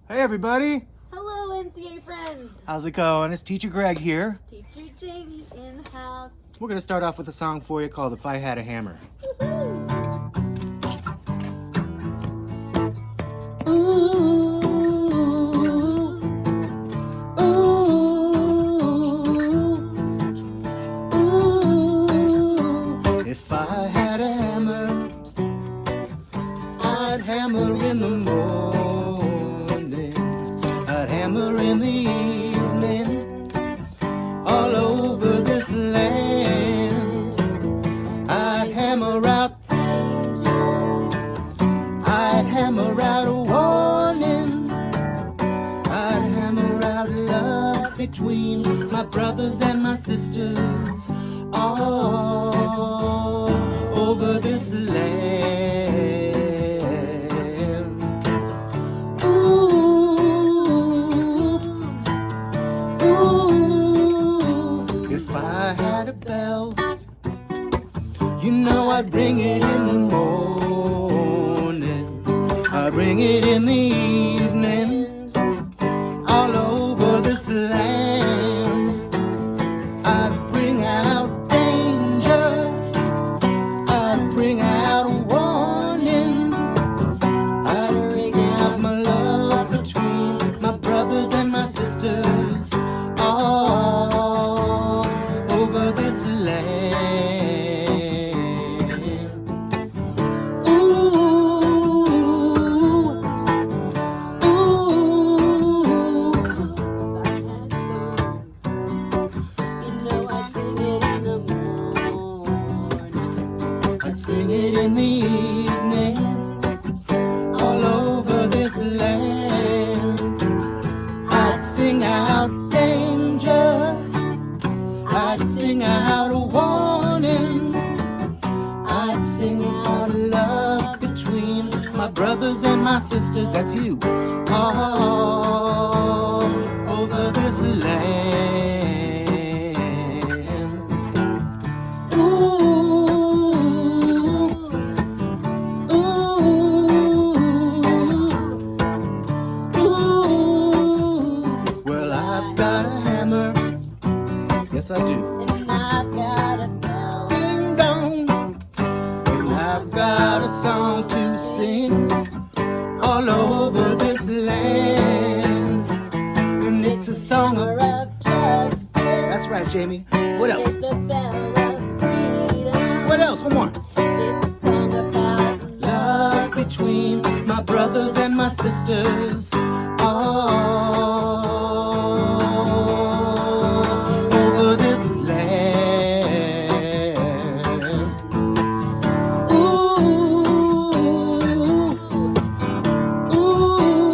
Hey everybody! Hello, NCA friends. How's it going? It's Teacher Greg here. Teacher Jaime in the house. We're going to start off with a song for you called If I Had a Hammer. Ooh, ooh, ooh. If I had a hammer, I'd hammer in the morning, I'd hammer in the evening, all over this land. I'd hammer out, I'd hammer out a warning, I'd hammer out love between my brothers and my sisters, all over this land. Ooh, ooh, if I had a bell, you know I'd ring it in the morning, I'd ring it in the evening, all over this land. I'd bring out danger, I'd bring out a warning, I'd bring out my love between my brothers and my sisters, all over this land. I'd sing it in the evening, all over this land. I'd sing out danger, I'd sing out a warning, I'd sing out love between my brothers and my sisters, that's you, all over this land. Yes, I do. And I've got a bell. Ding dong. And I've got a song to sing all over this land. And it's a song of justice. That's right, Jamie. What else? It's the bell of freedom. What else? One more. It's a song about Love between my brothers and my sisters. All over this land. Ooh, ooh,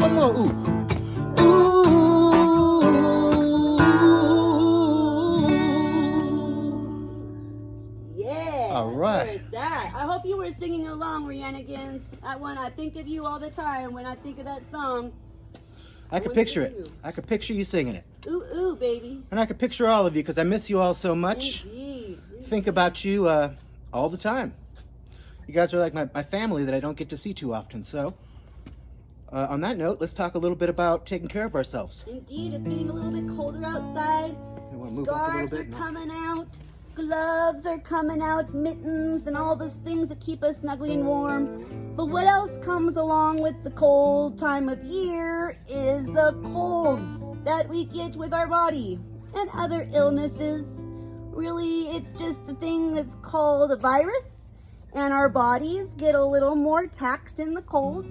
one more ooh. Yeah. All right. That's where it's at. I hope you were singing along, Rihanagans. That one, I think of you all the time when I think of that song. I could picture it. I could picture you singing it. Ooh, ooh, baby. And I could picture all of you because I miss you all so much. Indeed. Think about you all the time. You guys are like my family that I don't get to see too often. So, on that note, let's talk a little bit about taking care of ourselves. Indeed, it's getting a little bit colder outside. You wanna move up a little Scarves are bit? No. coming out. Gloves are coming out. Mittens and all those things that keep us snuggly and warm. But what else comes along with the cold time of year is the colds that we get with our body and other illnesses. Really, it's just a thing that's called a virus, and our bodies get a little more taxed in the cold.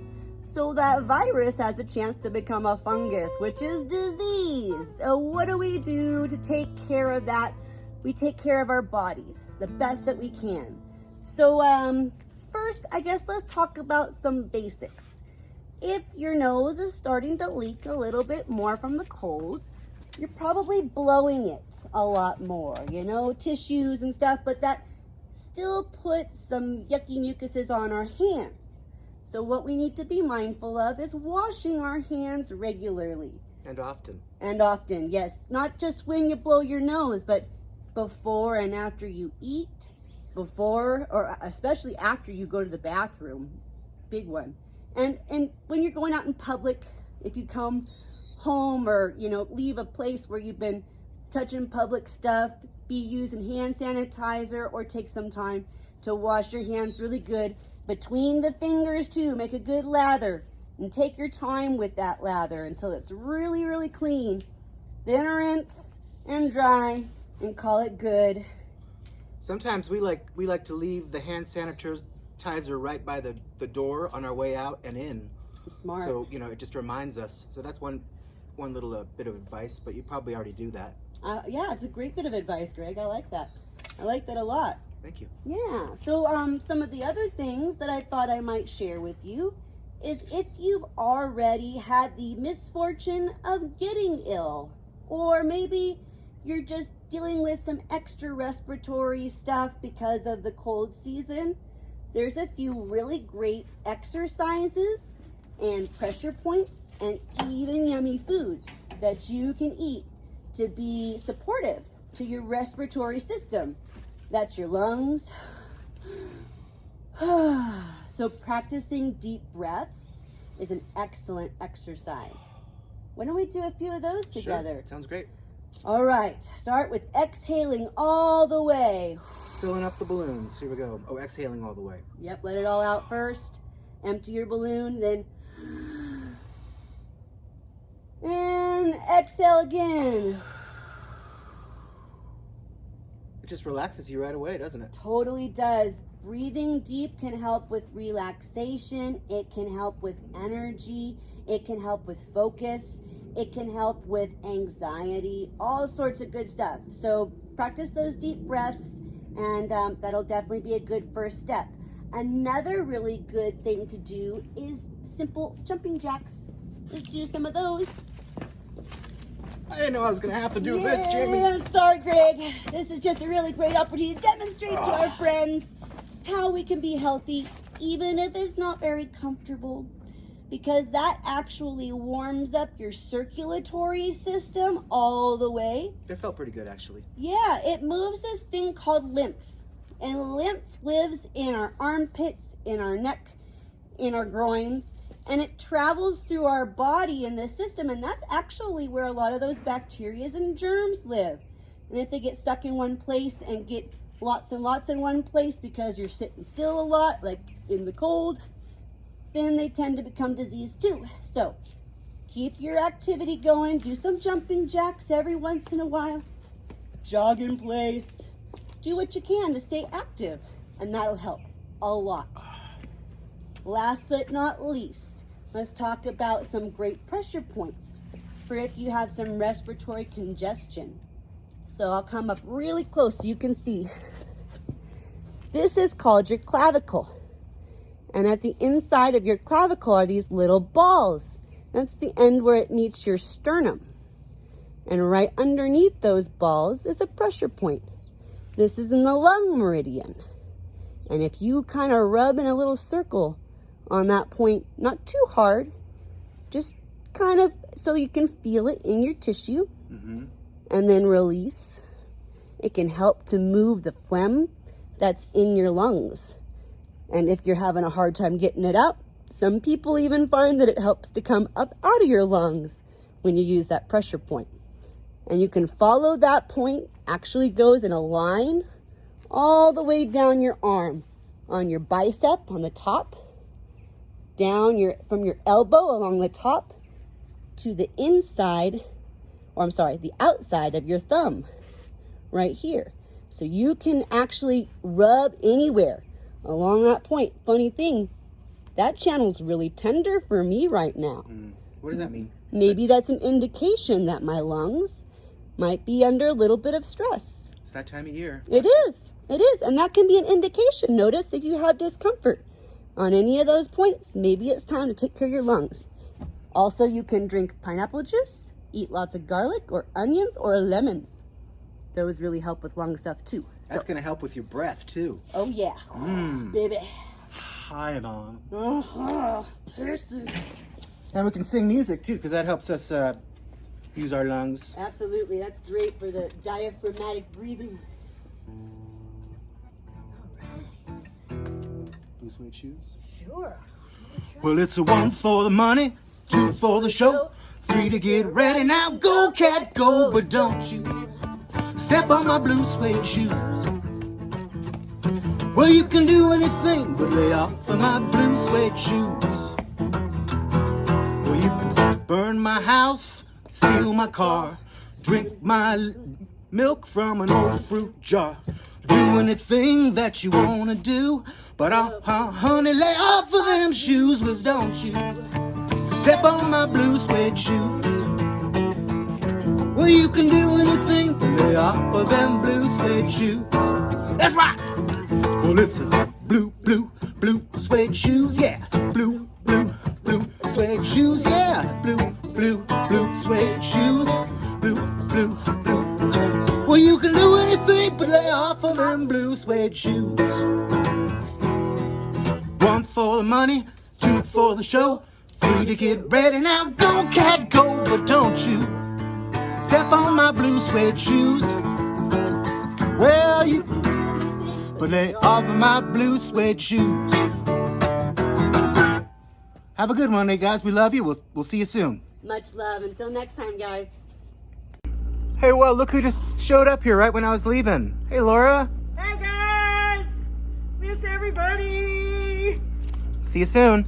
So that virus has a chance to become a fungus, which is disease. What do we do to take care of that? We take care of our bodies the best that we can. So first, I guess let's talk about some basics. If your nose is starting to leak a little bit more from the cold, you're probably blowing it a lot more, you know, tissues and stuff, but that still puts some yucky mucuses on our hands. So what we need to be mindful of is washing our hands regularly. And often. And often, yes. Not just when you blow your nose, but before and after you eat, before or especially after you go to the bathroom. Big one. And when you're going out in public, if you come home or, leave a place where you've been touching public stuff, be using hand sanitizer or take some time to wash your hands really good between the fingers too. Make a good lather and take your time with that lather until it's really, really clean. Then rinse and dry and call it good. Sometimes we like to leave the hand sanitizer right by the door on our way out and in. It's smart. So, it just reminds us. So that's one little bit of advice, but you probably already do that. Yeah, it's a great bit of advice, Greg. I like that. I like that a lot. Thank you. Yeah. So some of the other things that I thought I might share with you is if you've already had the misfortune of getting ill, or maybe you're just dealing with some extra respiratory stuff because of the cold season, there's a few really great exercises and pressure points and even yummy foods that you can eat to be supportive to your respiratory system. That's your lungs. So practicing deep breaths is an excellent exercise. Why don't we do a few of those together? Sure. Sounds great. All right, start with exhaling all the way. Filling up the balloons. Here we go. Oh, exhaling all the way. Yep, let it all out first. Empty your balloon, then and exhale again. It just relaxes you right away, doesn't it? Totally does. Breathing deep can help with relaxation. It can help with energy. It can help with focus. It can help with anxiety, all sorts of good stuff. So practice those deep breaths, and that'll definitely be a good first step. Another really good thing to do is simple jumping jacks. Let's do some of those. I didn't know I was going to have to do this, Jamie. I'm sorry, Greg. This is just a really great opportunity to demonstrate to our friends how we can be healthy, even if it's not very comfortable, because that actually warms up your circulatory system all the way. That felt pretty good, actually. Yeah, it moves this thing called lymph. And lymph lives in our armpits, in our neck, in our groins, and it travels through our body in the system, and that's actually where a lot of those bacteria and germs live. And if they get stuck in one place and get lots and lots in one place because you're sitting still a lot, like in the cold, then they tend to become diseased too. So keep your activity going. Do some jumping jacks every once in a while. Jog in place. Do what you can to stay active, and that'll help a lot. Last but not least, let's talk about some great pressure points for if you have some respiratory congestion. So I'll come up really close so you can see. This is called your clavicle. And at the inside of your clavicle are these little balls. That's the end where it meets your sternum. And right underneath those balls is a pressure point. This is in the lung meridian. And if you kind of rub in a little circle on that point, not too hard, just kind of so you can feel it in your tissue, and then release. It can help to move the phlegm that's in your lungs. And if you're having a hard time getting it out, some people even find that it helps to come up out of your lungs when you use that pressure point. And you can follow that point, actually goes in a line all the way down your arm, on your bicep on the top, down from your elbow along the top to the the outside of your thumb right here. So you can actually rub anywhere along that point. Funny thing, that channel's really tender for me right now. What does that mean? Maybe that's an indication that my lungs might be under a little bit of stress. It's that time of year. It is. And that can be an indication. Notice if you have discomfort on any of those points, maybe it's time to take care of your lungs. Also, you can drink pineapple juice, eat lots of garlic or onions or lemons. Those really help with lung stuff too. That's going to help with your breath too. Oh yeah, baby. Hi, Mom. Tasty. And we can sing music too, because that helps us use our lungs. Absolutely, that's great for the diaphragmatic breathing. All right. Blue suede shoes? Sure. Well, it's a 1 for the money, 2 for the show, 3 to get ready. Now go, cat, go, but don't you step on my blue suede shoes. Well, you can do anything but lay off of my blue suede shoes. Well, you can burn my house, steal my car, drink my milk from an old fruit jar. Do anything that you wanna do, but honey, lay off of them shoes. Was don't you step on my blue suede shoes. Well, you can do anything, but lay off of them blue suede shoes. That's right. Well, it's a blue suede shoes, yeah. Blue suede shoes, yeah. Blue suede shoes. Blue suede. Well, you can do anything but lay off of them blue suede shoes. 1 for the money, 2 for the show, 3 to get ready. Now go, cat, go, but don't you step on my blue suede shoes. Well, you but lay off of my blue suede shoes. Have a good one, guys. We love you. We'll see you soon. Much love. Until next time, guys. Hey, well, look who just showed up here right when I was leaving. Hey, Laura. Hey guys! Miss everybody! See you soon.